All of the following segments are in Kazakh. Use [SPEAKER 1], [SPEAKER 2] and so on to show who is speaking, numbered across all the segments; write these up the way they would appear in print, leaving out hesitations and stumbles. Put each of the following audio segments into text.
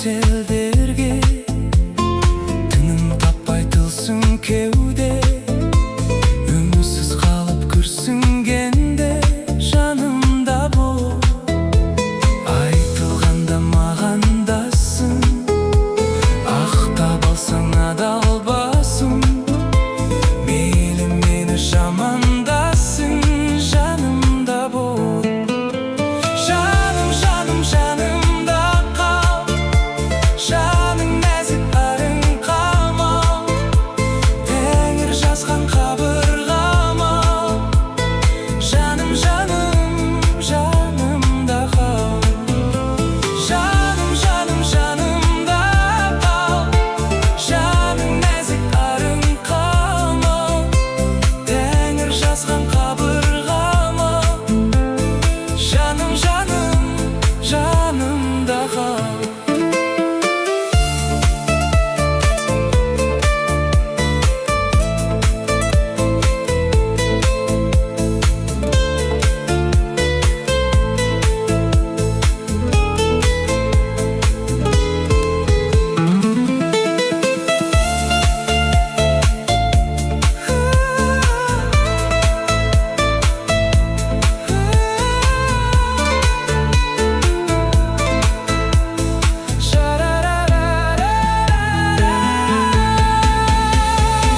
[SPEAKER 1] selderge тыным таппай тылсың кеуде үмітсіз қалып күрсінгенде жанымда бол айтылғанда мағандасың ақтап алсаң адал басым мейлі мені жамандасың жанымда бол жаным жаным жанымда қал жаның нәзік арың қамал тәңір жазған қабырғама жаным жаным жанымда қал жаным жаным жанымда қал жаның нәзік арың қамал тәңір жазған қабырғама жаным жаным жанымда қал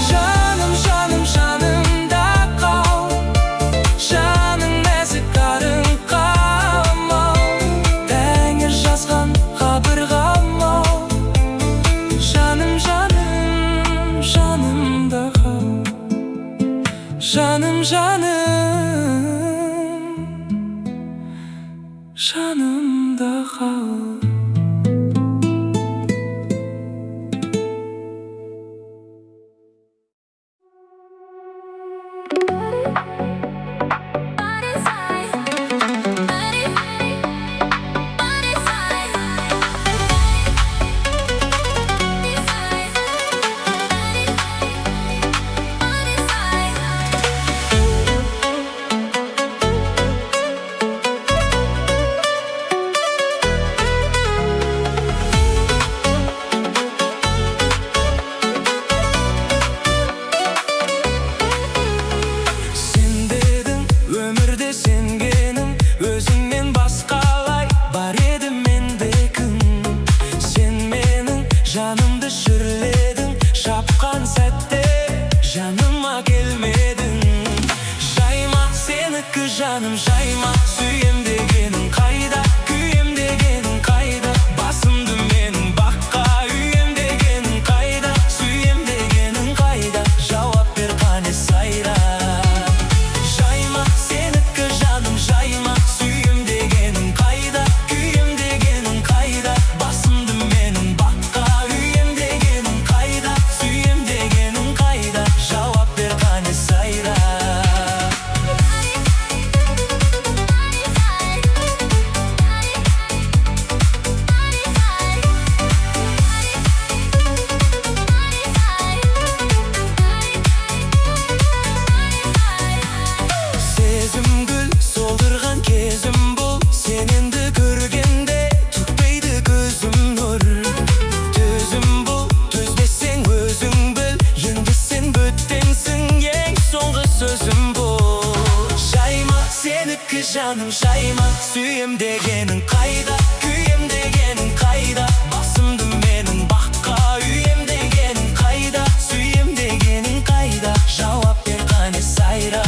[SPEAKER 1] жаным жаным жанымда қал жаның нәзік арың қамал тәңір жазған қабырғама жаным жаным жанымда қал жаным жанымда қал Сен дедің өмірде сенгенім өзіңнен басқалай бар еді менде кім сен менің жанымды шүрледің шапқан сәтте жаныма келмедің жайма сенікі жаным жайма сүйем дегенің қайда күйем дегенің қайда басымды менің баққа үйем дегенің қайда сүйем дегенің қайда жауап бер қане сайра жайма сенікі жаным жайма сүйем дегенің қайда күйем дегенің қайда басымды менің баққа үйем дегенің қайда сүйем дегенің қайда жауап бер қане сайра сезім гүл солдырған кезім бұл сен енді көргенде төкпейді көзім нұр төзім бұл төзбесең өзің біл енді сен бөттенсің ең соңғы сөзім бұл жайма сенікі жаным жайма сүйем дегенің қайда күйем дегенің қайда басымды менің баққа үйем дегенің қайда сүйем дегенің қайда жауап бер қане сайра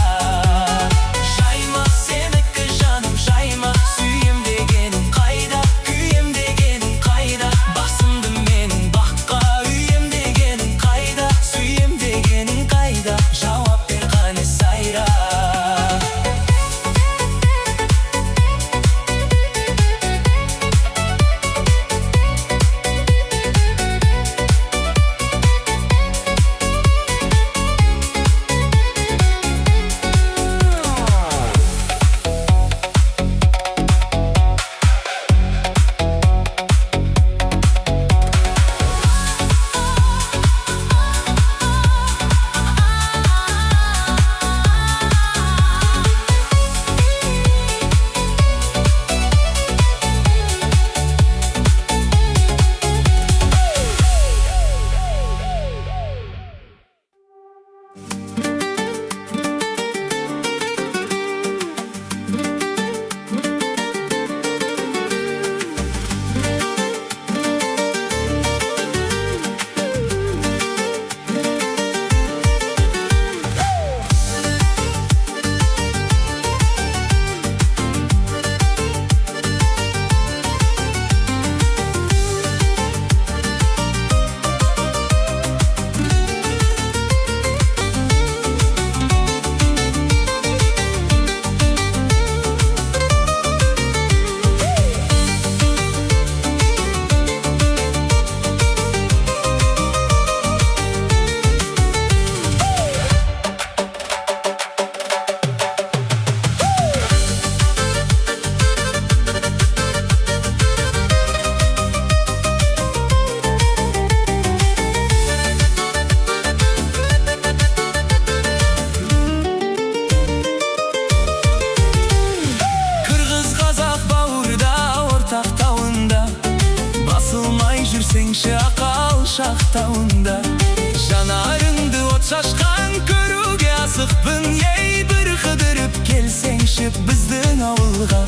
[SPEAKER 1] жайма сенікі жаным жайма сүйем дегенің қайда күйем дегенің қайда басымды менің баққа үйем дегенің қайда сүйем дегенің қайда жауап бер қане сайра мактауында. Жанарыңды от шашкан көрүүгө асыкпын, ей бир кыдырып келсеңши биздин ауылга.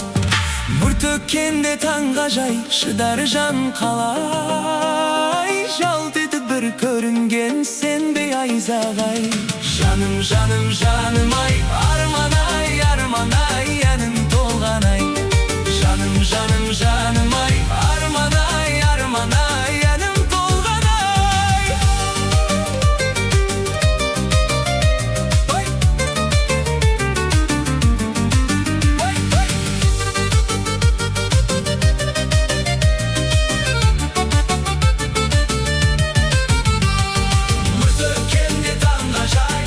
[SPEAKER 1] Бүр төккенде таңга жай, шыдар жан калай, жалт этип бир көрүнген сенбей айзагай. Жаным, жаным, жаным ай, арман ай, арман ай, әним толган ай. Жаным, жаным, жаным ай, арман ай, арман ай, әним толган ай. Бүр төккенде таңга жай,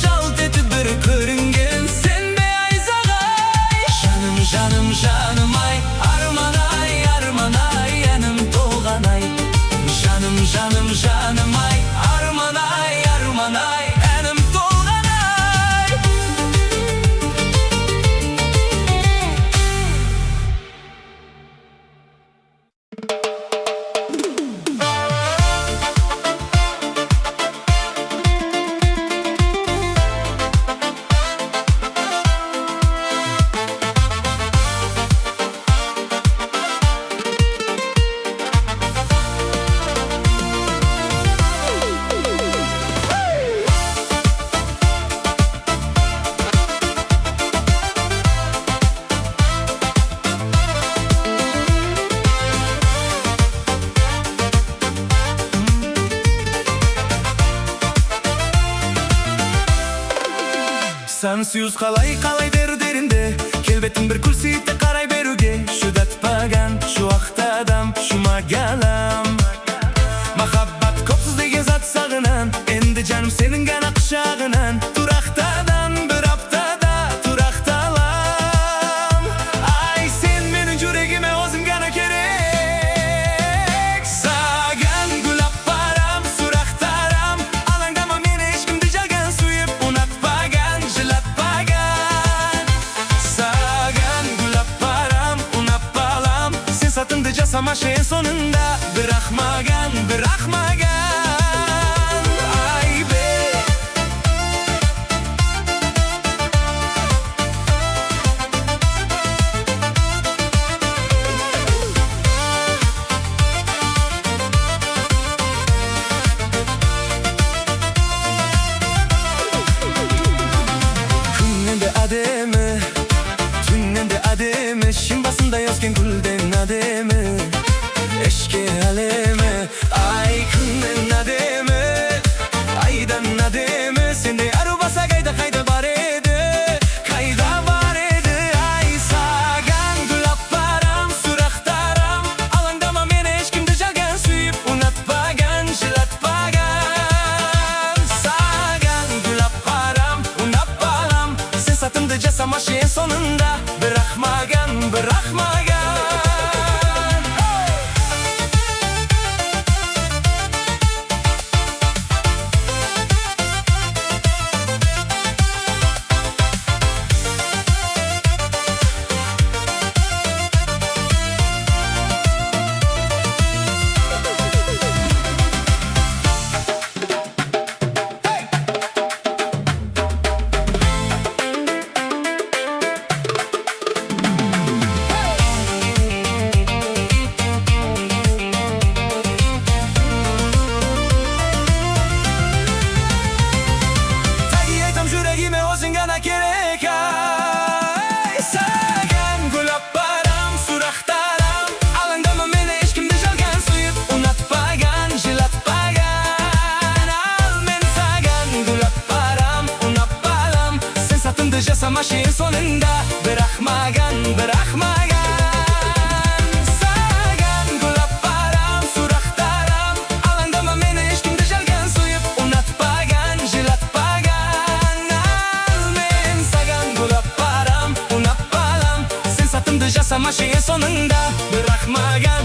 [SPEAKER 1] жалт этип бир көрүнген сенбей айзагай. Жаным, жаным, жаным ай, арман ай, арман ай, әним толган ай. Жаным, жаным, жаным ай, арман ай, арман ай, әним толган ай. Сансыз қалай дерде, келбетің бір күлсейті қарай беруге. Шүдатпаған, шуақты адам, шумагалам. Махаббат көпсіз деген зат сағынан, енді жаным сенің ғана құшағынан. Тұрақтадан бір аптада тұрақталам. Ай, сен менің жүрегіме өзің ғана керек. Саған гүл апарам, сұрақтарам, алаңдама мені ешкімді жалған сүйіп ұнатпаған, жылатпаған. Саған гүл апарам, ұнатпалам, сен сатынды жасамашы ең сонында. Бірақ маған ай бе. Күннен де әдемі, түннен де әдемі, шың басында өскен гүлден әдемі. Eşke alemi, ay күннен әдемі, айдан әдемі. Сенде ару баса қайда бар еді, қайда бар еді. Ай, саған гүл апарам, сұрақтарам, алаңдама мені ешкімді жалған сүйіп ұнатпаған, жылатпаған. Саған гүл апарам, ұнатпалам, сен сатымды жасамашы ең сонында. Бірақ маған Yaşamaşı sonunda bırakmagan Sağan gülap param suraktaram Alandama meni eşkimde jalgan suyup Unatpagan jilatpagan Men sağan gülap param unatpalam Sen satımdı yaşamaşı sonunda bırakmagan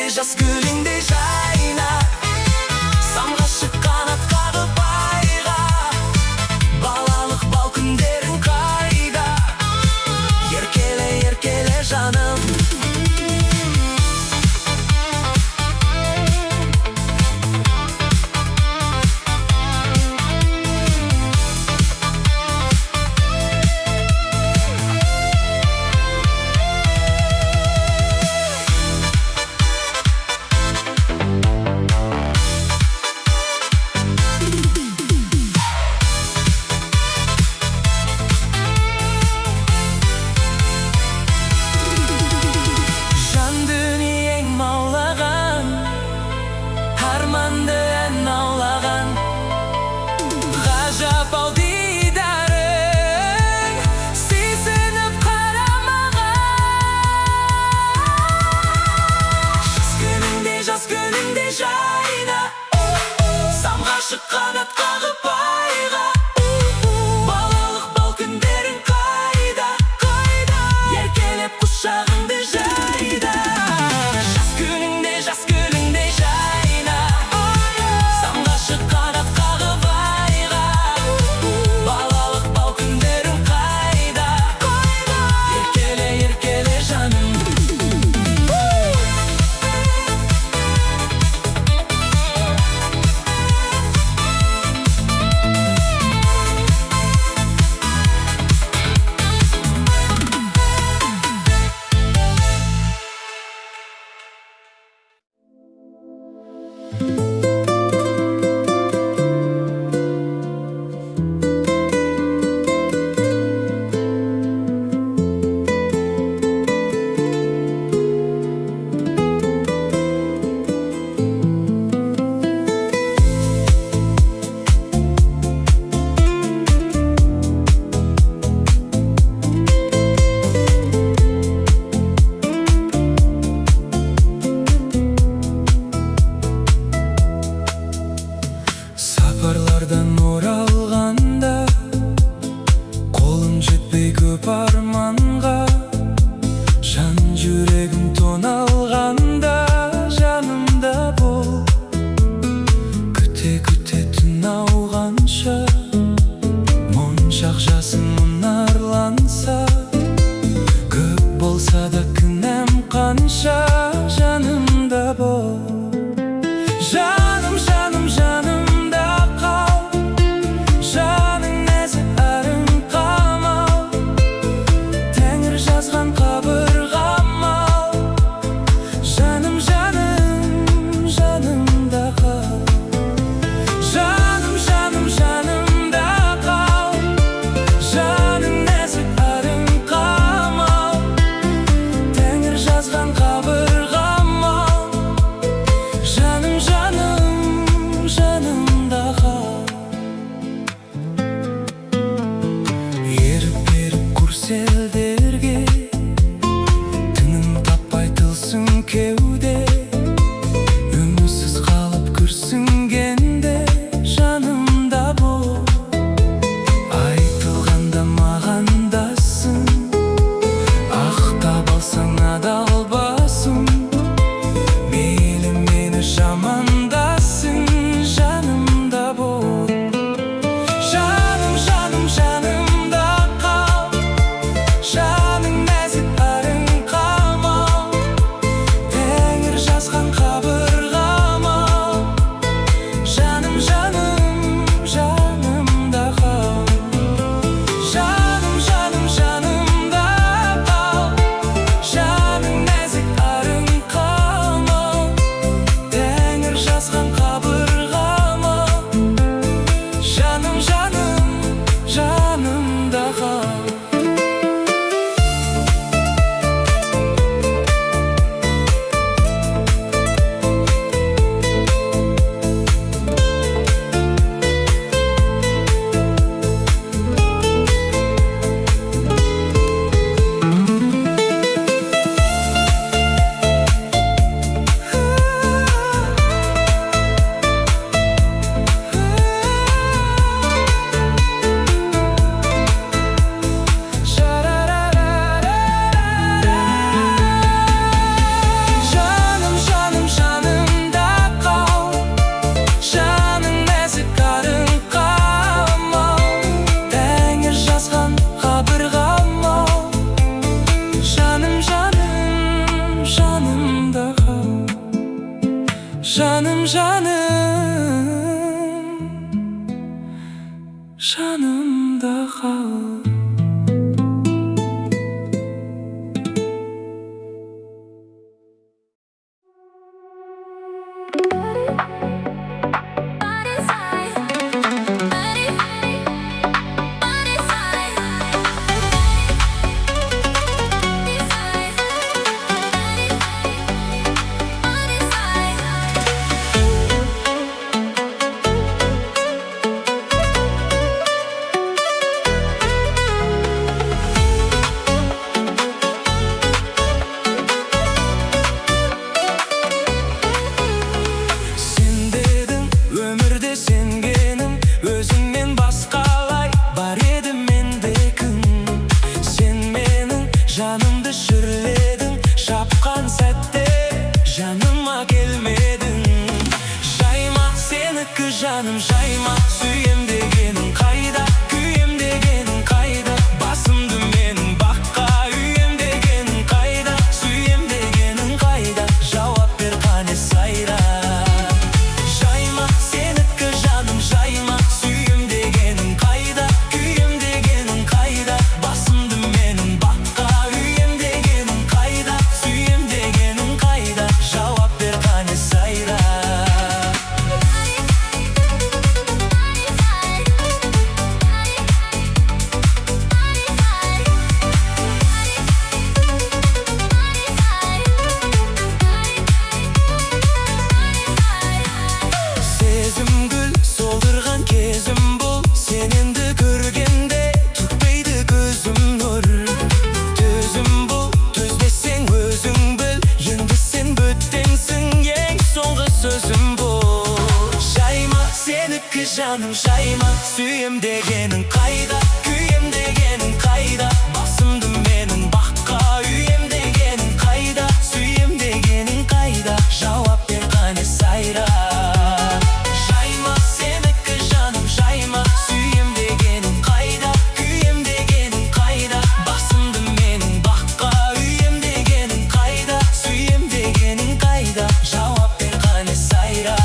[SPEAKER 1] жас гүліңде жайна, самғашы қанат қағып айға. Балалық бал күндерің қайда? Еркеле, еркеле жаным. Арманды ән аулаған, ғажап ау дидарың, сезініп қара маған. Жас күніңде жайна, самғашы қанат қағып айға. Балалық бал күндерің қайда? Еркелеп құшағыңды жайда. Жас күніңде жайна, самғашы қанат қағып айға. Балалық бал күндерің қайда? Еркеле, еркеле жаным. Сапарлардан оралғанда, қолым жетпей көп арманға. Жан жүрегім тоналғанда, жанымда бол. Күте түн ауғанша, моншақ жасым мұнарланса. Көп болса да күнәм қанша, жанымда бол. Жаным, жаным, жаным, селдерге тыным таппай тылсың кеуде, үмітсіз қалып күрсінгенде, жанымда бол. Айтылғанда мағандасың, ақтап алсаң адал басың. Мейлі мені жамандасың, жанымда бол. Жаным, жаным, жаным, жаның нәзік, арың қамал. Тәңір Жаным, жаным, жанымда қал. Жанымды шүрледің, шапқан сәтте жаныма келмедің. Жайма сенікі жаным, жайма. Сүйем дегенің қайда, күйем дегенің қайда? Басымды менің баққа үйем дегенің қайда? Сүйем дегенің қайда? Жауап бер қане сайра. Жайма сенікі жаным, жайма. Сүйем дегенің қайда, күйем дегенің қайда? Басымды менің баққа үйем дегенің қайда? Сүйем дегенің қайда? Жауап бер қане сайра. Сезім гүл солдырған кезім бұл. Сен енді көргенде түкпейді көзім нұр. Төзім бұл, төзбесең өзің біл. Енді сен бөттенсің, ең соңғы сөзім бұл. Жайма сенікі жаным, жайма. Сүйем дегенің қайда, күйем дегенің қайда? Басымды менің баққа үйем дегенің қайда? Сүйем дегенің қайда? Жауап бер қане сайра. Жайма сенікі жаным, жайма. Сүйем дегенің қайда, күйем дегенің қайда? Басымды менің баққа үйем дегенің қайда? Сүйем дегенің қайда? Жауап бер қане сайра.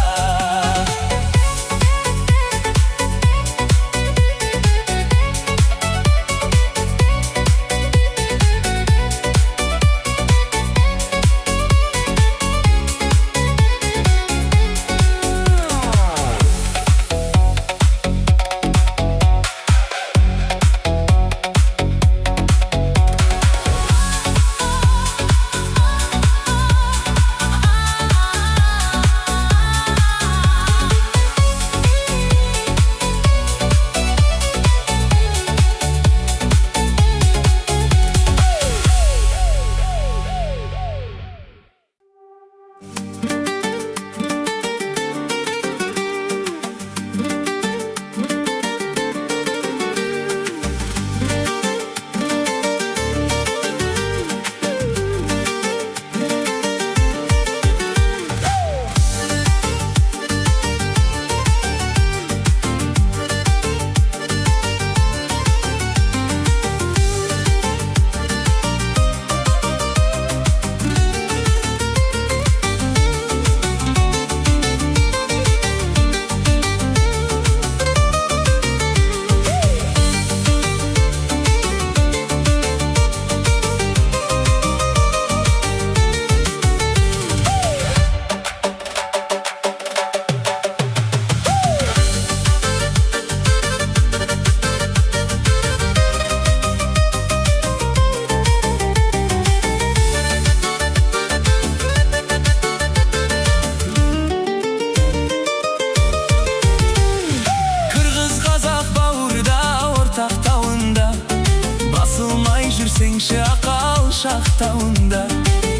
[SPEAKER 1] Жүрсеңші ақал шақтауында,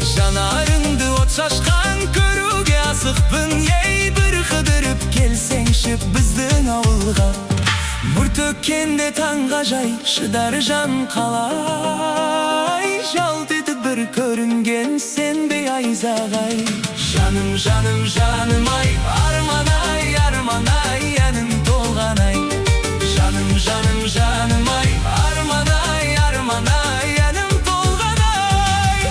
[SPEAKER 1] жанарыңды от шашқан көруге асықпын. Ей, бір қыдырып келсеңші біздің ауылға. Нұр төккенде таңға жай, шыдар жан қалай. Жалт етіп бір көрінген сен бе айзағай. Жаным, жаным, жаным ай, арман ай, арман ай, әнім толған ай. Жаным, жаным, жаным ай, арман ай, арман ай, әнім толған ай.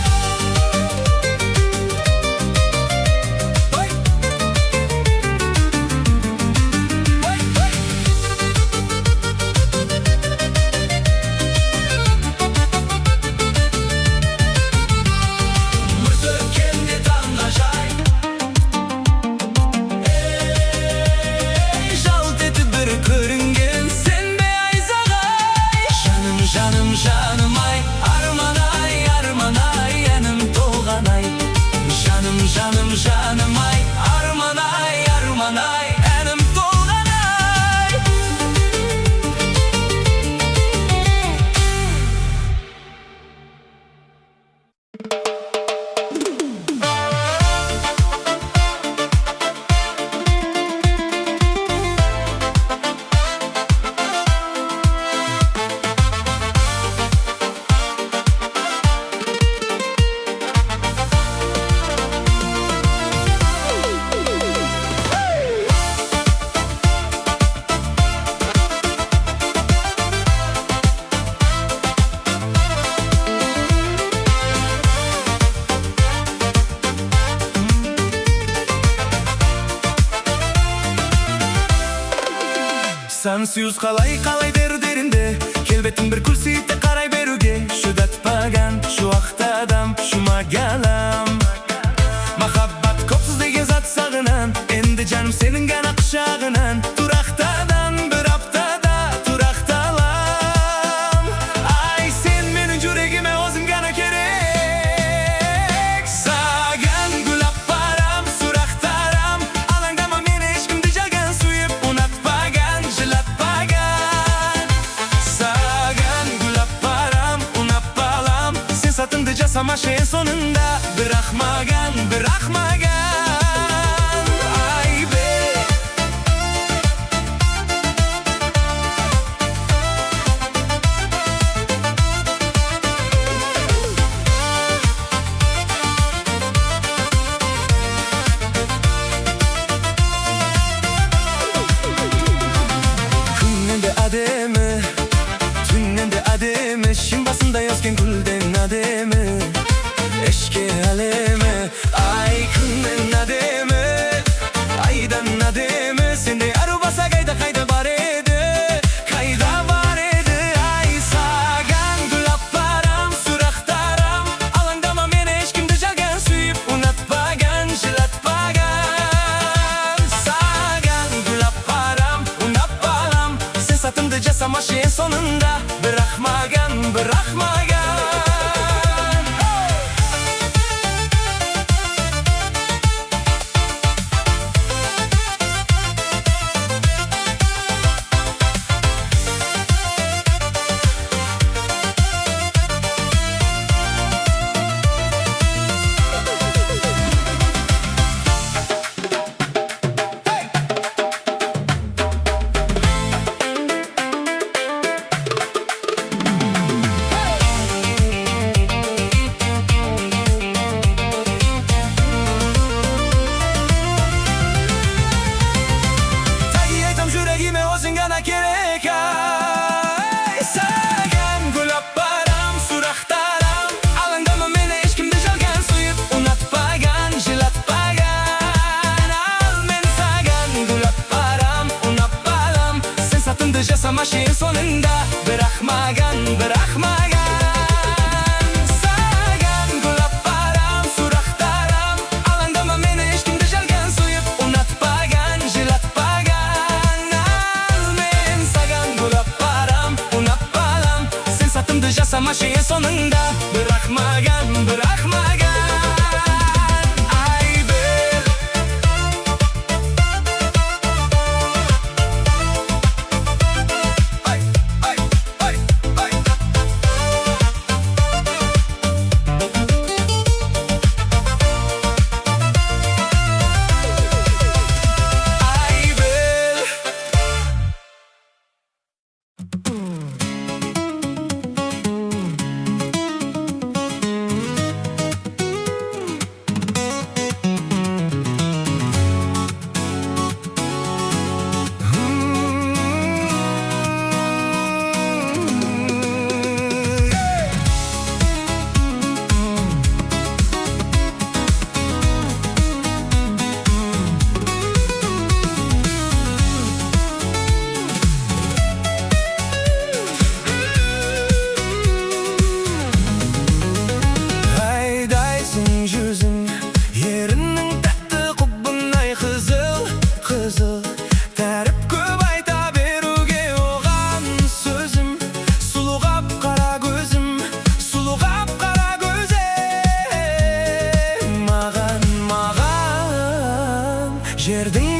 [SPEAKER 1] айтсаң сүйіз қалай дерінде келбетің бір күлсейте қарай беруге шүдатпаған шуақты адам шумагалам махаббат көпсіз деген зат сағынан енді жаным сенің ғана құшағынан тұрақтадан бір аптада тұрақталам ай сен менің жүрегіме өзің ғана керек саған гүл апарам сұрақтарам алаңдама мені ешкімді жалған сүйіп ұнатпаған жылатпаған саған гүл апарам ұнап балам сен сатынды жасамашы ең соңында бірақ маған Түнненде әдемі шын басында өскен гүлден әдемі ішке әлемі ай күннен әдемі айдан әдемі сендей ару баса қайда бар еді ай саған гүл апарам сұрақтарам алаңдама мені ешкімді жалған сүйіп ұнатпаған жылатпаған саған гүл апарам ұнап балам сен сатымды жасамашы ең соңында бірақ маған өзің ғана керек ай саған гүл апарам сұрақтарам алаңдама мені ешкімді жалған сүйіп ұнатпаған жылатпаған ал мен саған гүл апарам ұнап балам сен сатынды жасамашы ең соңында бірақ маған саған гүл апарам сұрақтарам алаңдама мені ешкімді жалған сүйіп ұнатпаған жылатпаған сатымды жасамашы ең соңында бірақ маған ай бел ай бел тәріп көп айта беруге оған сөзім сұлуғап қара көзім маған жердің